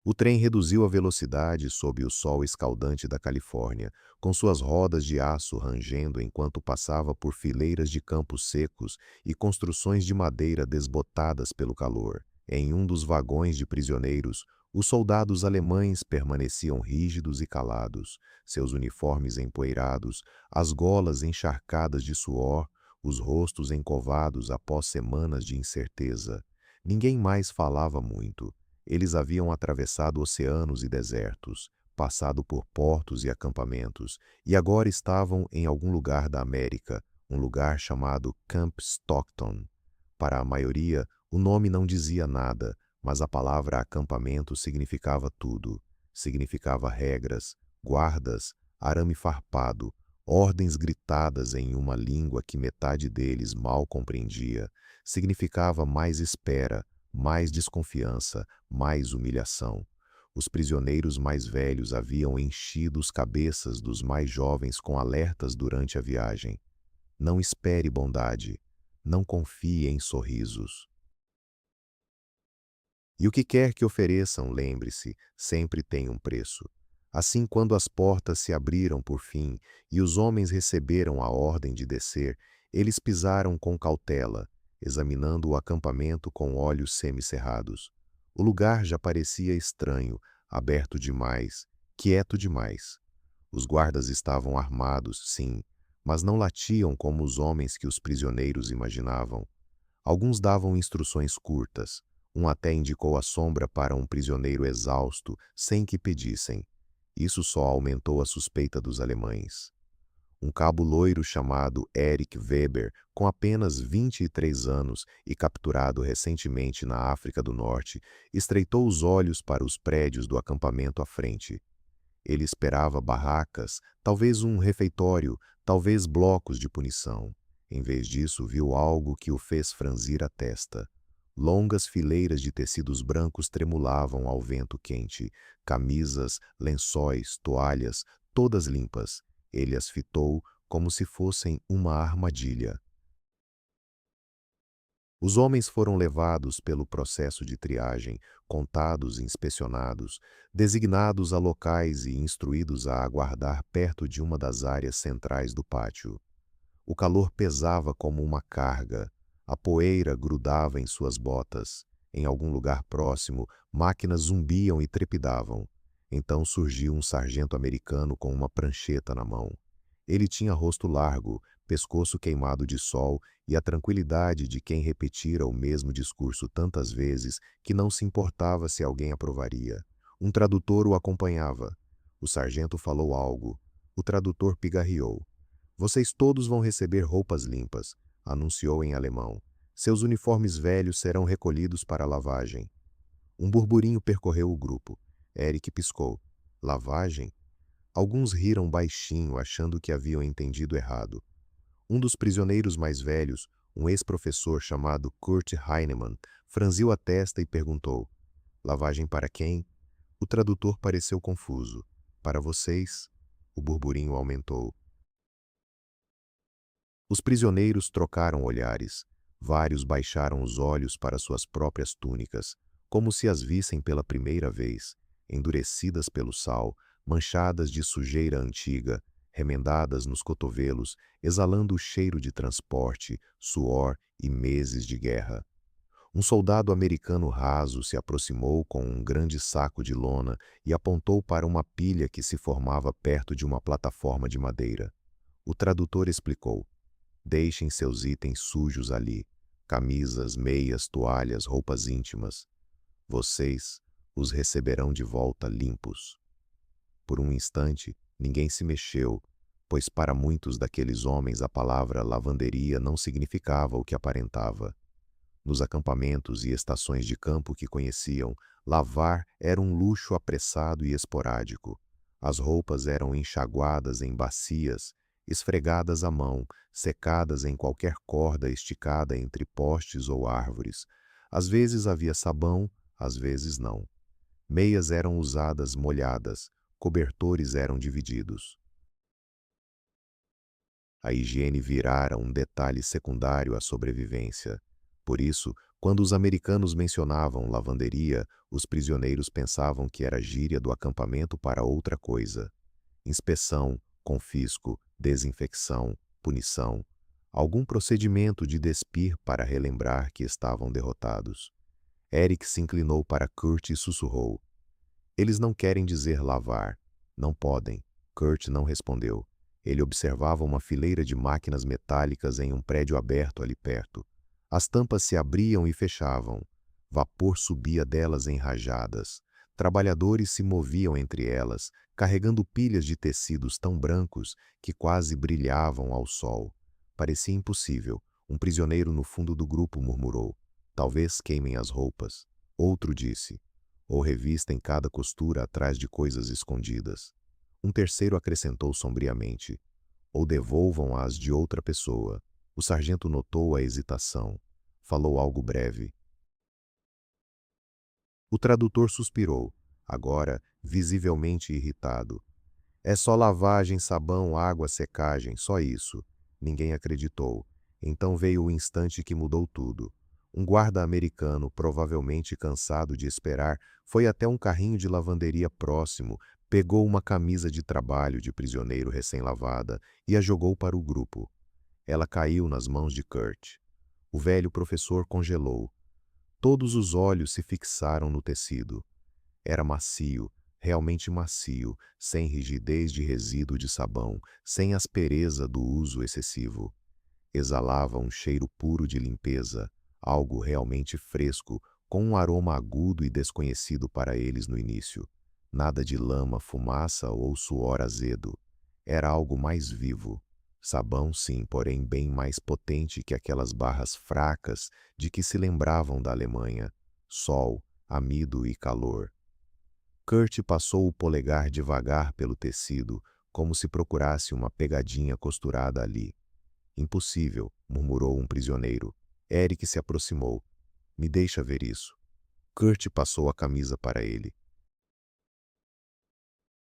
O trem reduziu a velocidade sob o sol escaldante da Califórnia, com suas rodas de aço rangendo enquanto passava por fileiras de campos secos e construções de madeira desbotadas pelo calor. Em um dos vagões de prisioneiros, os soldados alemães permaneciam rígidos e calados, seus uniformes empoeirados, as golas encharcadas de suor, os rostos encovados após semanas de incerteza. Ninguém mais falava muito. Eles haviam atravessado oceanos e desertos, passado por portos e acampamentos, e agora estavam em algum lugar da América, um lugar chamado Camp Stockton. Para a maioria, o nome não dizia nada, mas a palavra acampamento significava tudo. Significava regras, guardas, arame farpado, ordens gritadas em uma língua que metade deles mal compreendia. Significava mais espera, mais desconfiança, mais humilhação. Os prisioneiros mais velhos haviam enchido as cabeças dos mais jovens com alertas durante a viagem. Não espere bondade. Não confie em sorrisos. E o que quer que ofereçam, lembre-se, sempre tem um preço. Assim, quando as portas se abriram por fim e os homens receberam a ordem de descer, eles pisaram com cautela, examinando o acampamento com olhos semicerrados. O lugar já parecia estranho, aberto demais, quieto demais. Os guardas estavam armados, sim, mas não latiam como os homens que os prisioneiros imaginavam. Alguns davam instruções curtas. Um até indicou a sombra para um prisioneiro exausto, sem que pedissem. Isso só aumentou a suspeita dos alemães. Um cabo loiro chamado Erich Weber, com apenas 23 anos e capturado recentemente na África do Norte, estreitou os olhos para os prédios do acampamento à frente. Ele esperava barracas, talvez um refeitório, talvez blocos de punição. Em vez disso, viu algo que o fez franzir a testa. Longas fileiras de tecidos brancos tremulavam ao vento quente, camisas, lençóis, toalhas, todas limpas. Ele as fitou como se fossem uma armadilha. Os homens foram levados pelo processo de triagem, contados e inspecionados, designados a locais e instruídos a aguardar perto de uma das áreas centrais do pátio. O calor pesava como uma carga. A poeira grudava em suas botas. Em algum lugar próximo, máquinas zumbiam e trepidavam. Então surgiu um sargento americano com uma prancheta na mão. Ele tinha rosto largo, pescoço queimado de sol e a tranquilidade de quem repetira o mesmo discurso tantas vezes que não se importava se alguém aprovaria. Um tradutor o acompanhava. O sargento falou algo. O tradutor pigarreou. Vocês todos vão receber roupas limpas, anunciou em alemão. Seus uniformes velhos serão recolhidos para lavagem. Um burburinho percorreu o grupo. Eric piscou. Lavagem? Alguns riram baixinho, achando que haviam entendido errado. Um dos prisioneiros mais velhos, um ex-professor chamado Kurt Heinemann, franziu a testa e perguntou: Lavagem para quem? O tradutor pareceu confuso. Para vocês? O burburinho aumentou. Os prisioneiros trocaram olhares. Vários baixaram os olhos para suas próprias túnicas, como se as vissem pela primeira vez, endurecidas pelo sal, manchadas de sujeira antiga, remendadas nos cotovelos, exalando o cheiro de transporte, suor e meses de guerra. Um soldado americano raso se aproximou com um grande saco de lona e apontou para uma pilha que se formava perto de uma plataforma de madeira. O tradutor explicou: Deixem seus itens sujos ali, camisas, meias, toalhas, roupas íntimas. Vocês os receberão de volta limpos. Por um instante, ninguém se mexeu, pois para muitos daqueles homens a palavra lavanderia não significava o que aparentava. Nos acampamentos e estações de campo que conheciam, lavar era um luxo apressado e esporádico. As roupas eram enxaguadas em bacias, esfregadas à mão, secadas em qualquer corda esticada entre postes ou árvores. Às vezes havia sabão, às vezes não. Meias eram usadas molhadas, cobertores eram divididos. A higiene virara um detalhe secundário à sobrevivência. Por isso, Quando os americanos mencionavam lavanderia, os prisioneiros pensavam que era gíria do acampamento para outra coisa. Inspeção, confisco, desinfecção, punição. Algum procedimento de despir para relembrar que estavam derrotados. Eric se inclinou para Kurt e sussurrou. Eles não querem dizer lavar. Não podem. Kurt não respondeu. Ele observava uma fileira de máquinas metálicas em um prédio aberto ali perto. As tampas se abriam e fechavam. Vapor subia delas em rajadas. Trabalhadores se moviam entre elas, carregando pilhas de tecidos tão brancos que quase brilhavam ao sol. Parecia impossível. Um prisioneiro no fundo do grupo murmurou. Talvez queimem as roupas. Outro disse. Ou revistem cada costura atrás de coisas escondidas. Um terceiro acrescentou sombriamente. Ou devolvam-as de outra pessoa. O sargento notou a hesitação. Falou algo breve. O tradutor suspirou, agora visivelmente irritado. É só lavagem, sabão, água, secagem, só isso. Ninguém acreditou. Então veio o instante que mudou tudo. Um guarda americano, provavelmente cansado de esperar, foi até um carrinho de lavanderia próximo, pegou uma camisa de trabalho de prisioneiro recém-lavada e a jogou para o grupo. Ela caiu nas mãos de Kurt. O velho professor congelou. Todos os olhos se fixaram no tecido. Era macio, realmente macio, sem rigidez de resíduo de sabão, sem aspereza do uso excessivo. Exalava um cheiro puro de limpeza, algo realmente fresco, com um aroma agudo e desconhecido para eles no início. Nada de lama, fumaça ou suor azedo. Era algo mais vivo. Sabão, sim, porém bem mais potente que aquelas barras fracas de que se lembravam da Alemanha. Sol, amido e calor. Kurt passou o polegar devagar pelo tecido, como se procurasse uma pegadinha costurada ali. Impossível, murmurou um prisioneiro. Eric se aproximou. Me deixa ver isso. Kurt passou a camisa para ele.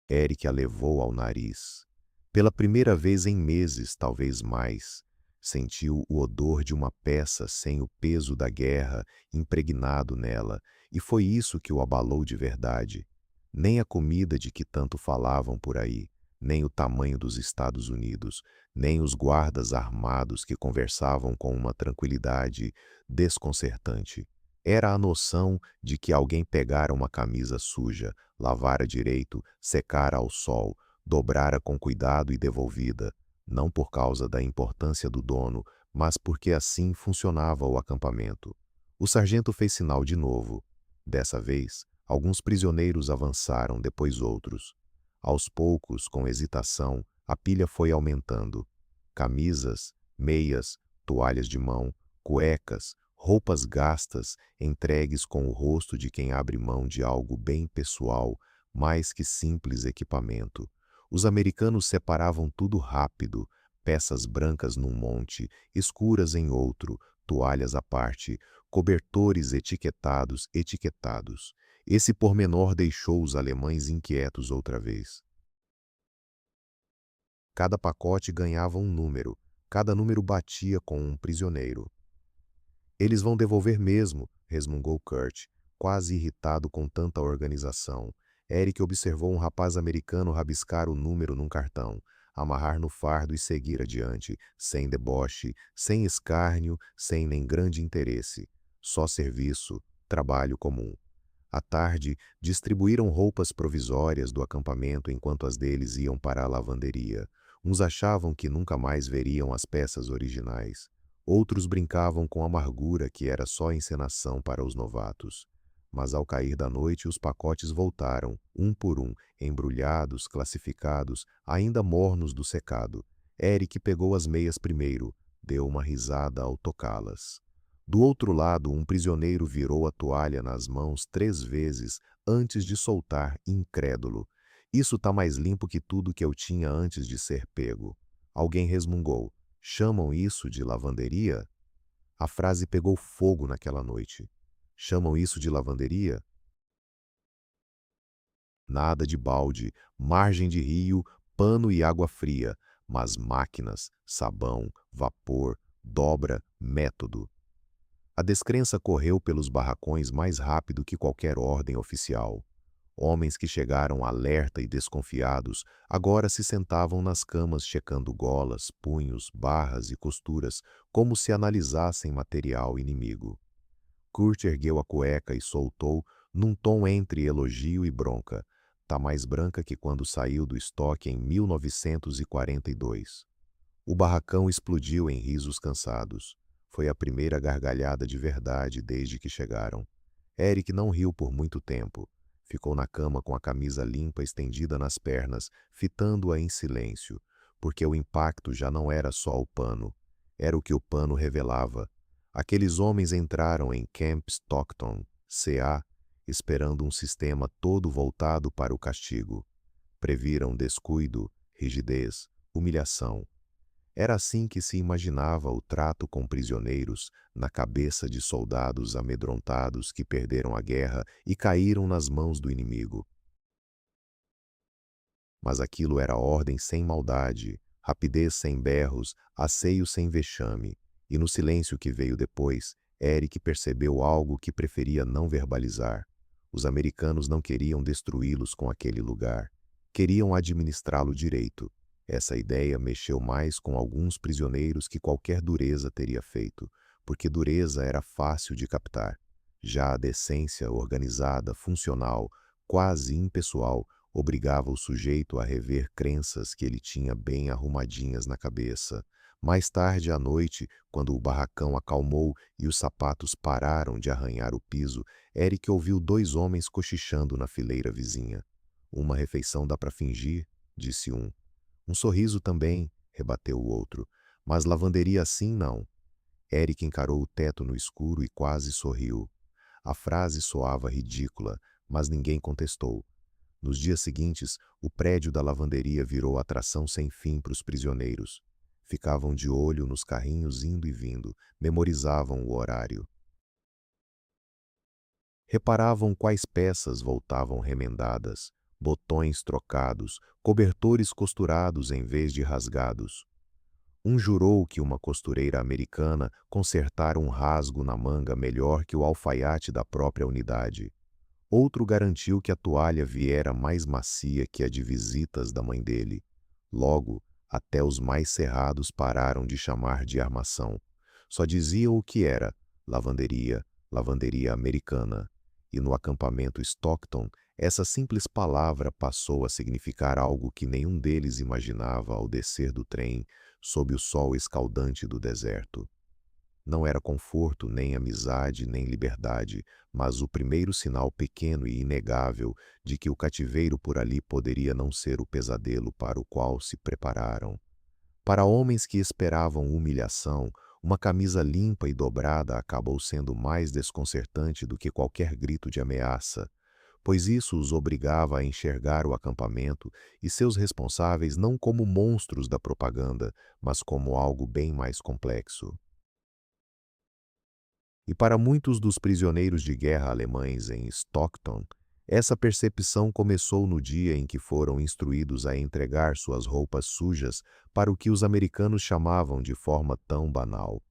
Eric a levou ao nariz. Pela primeira vez em meses, talvez mais, sentiu o odor de uma peça sem o peso da guerra impregnado nela, e foi isso que o abalou de verdade. Nem a comida de que tanto falavam por aí, nem o tamanho dos Estados Unidos, nem os guardas armados que conversavam com uma tranquilidade desconcertante. Era a noção de que alguém pegara uma camisa suja, lavara direito, secara ao sol, dobrara com cuidado e devolvida, não por causa da importância do dono, mas porque assim funcionava o acampamento. O sargento fez sinal de novo. Dessa vez, alguns prisioneiros avançaram, depois outros. Aos poucos, com hesitação, a pilha foi aumentando. Camisas, meias, toalhas de mão, cuecas, roupas gastas, entregues com o rosto de quem abre mão de algo bem pessoal, mais que simples equipamento. Os americanos separavam tudo rápido, peças brancas num monte, escuras em outro, toalhas à parte, cobertores etiquetados. Esse pormenor deixou os alemães inquietos outra vez. Cada pacote ganhava um número, cada número batia com um prisioneiro. Eles vão devolver mesmo, resmungou Kurt, quase irritado com tanta organização. Eric observou um rapaz americano rabiscar o número num cartão, amarrar no fardo e seguir adiante, sem deboche, sem escárnio, sem nem grande interesse. Só serviço, trabalho comum. À tarde, distribuíram roupas provisórias do acampamento enquanto as deles iam para a lavanderia. Uns achavam que nunca mais veriam as peças originais. Outros brincavam com amargura que era só encenação para os novatos. Mas ao cair da noite os pacotes voltaram, um por um, embrulhados, classificados, ainda mornos do secado. Eric pegou as meias primeiro, deu uma risada ao tocá-las. Do outro lado, um prisioneiro virou a toalha nas mãos 3 vezes antes de soltar, incrédulo. Isso tá mais limpo que tudo que eu tinha antes de ser pego. Alguém resmungou. Chamam isso de lavanderia? A frase pegou fogo naquela noite. Chamam isso de lavanderia? Nada de balde, margem de rio, pano e água fria, mas máquinas, sabão, vapor, dobra, método. A descrença correu pelos barracões mais rápido que qualquer ordem oficial. Homens que chegaram alerta e desconfiados agora se sentavam nas camas checando golas, punhos, barras e costuras, como se analisassem material inimigo. Kurt ergueu a cueca e soltou, num tom entre elogio e bronca: "Tá mais branca que quando saiu do estoque em 1942." O barracão explodiu em risos cansados. Foi a primeira gargalhada de verdade desde que chegaram. Eric não riu por muito tempo. Ficou na cama com a camisa limpa estendida nas pernas, fitando-a em silêncio, porque o impacto já não era só o pano. Era o que o pano revelava. Aqueles homens entraram em Camp Stockton, CA, esperando um sistema todo voltado para o castigo. Previram descuido, rigidez, humilhação. Era assim que se imaginava o trato com prisioneiros, na cabeça de soldados amedrontados que perderam a guerra e caíram nas mãos do inimigo. Mas aquilo era ordem sem maldade, rapidez sem berros, asseio sem vexame. E no silêncio que veio depois, Eric percebeu algo que preferia não verbalizar. Os americanos não queriam destruí-los com aquele lugar. Queriam administrá-lo direito. Essa ideia mexeu mais com alguns prisioneiros que qualquer dureza teria feito, porque dureza era fácil de captar. Já a decência organizada, funcional, quase impessoal, obrigava o sujeito a rever crenças que ele tinha bem arrumadinhas na cabeça. Mais tarde à noite, quando o barracão acalmou e os sapatos pararam de arranhar o piso, Eric ouviu dois homens cochichando na fileira vizinha. "Uma refeição dá para fingir", disse um. "Um sorriso também", rebateu o outro. "Mas lavanderia assim não." Eric encarou o teto no escuro e quase sorriu. A frase soava ridícula, mas ninguém contestou. Nos dias seguintes, o prédio da lavanderia virou atração sem fim para os prisioneiros. Ficavam de olho nos carrinhos indo e vindo, memorizavam o horário. Reparavam quais peças voltavam remendadas, botões trocados, cobertores costurados em vez de rasgados. Um jurou que uma costureira americana consertara um rasgo na manga melhor que o alfaiate da própria unidade. Outro garantiu que a toalha viera mais macia que a de visitas da mãe dele. Logo, até os mais cerrados pararam de chamar de armação. Só diziam o que era: lavanderia, lavanderia americana. E no acampamento Stockton, essa simples palavra passou a significar algo que nenhum deles imaginava ao descer do trem, sob o sol escaldante do deserto. Não era conforto, nem amizade, nem liberdade, mas o primeiro sinal pequeno e inegável de que o cativeiro por ali poderia não ser o pesadelo para o qual se prepararam. Para homens que esperavam humilhação, uma camisa limpa e dobrada acabou sendo mais desconcertante do que qualquer grito de ameaça, pois isso os obrigava a enxergar o acampamento e seus responsáveis não como monstros da propaganda, mas como algo bem mais complexo. E para muitos dos prisioneiros de guerra alemães em Stockton, essa percepção começou no dia em que foram instruídos a entregar suas roupas sujas para o que os americanos chamavam de forma tão banal: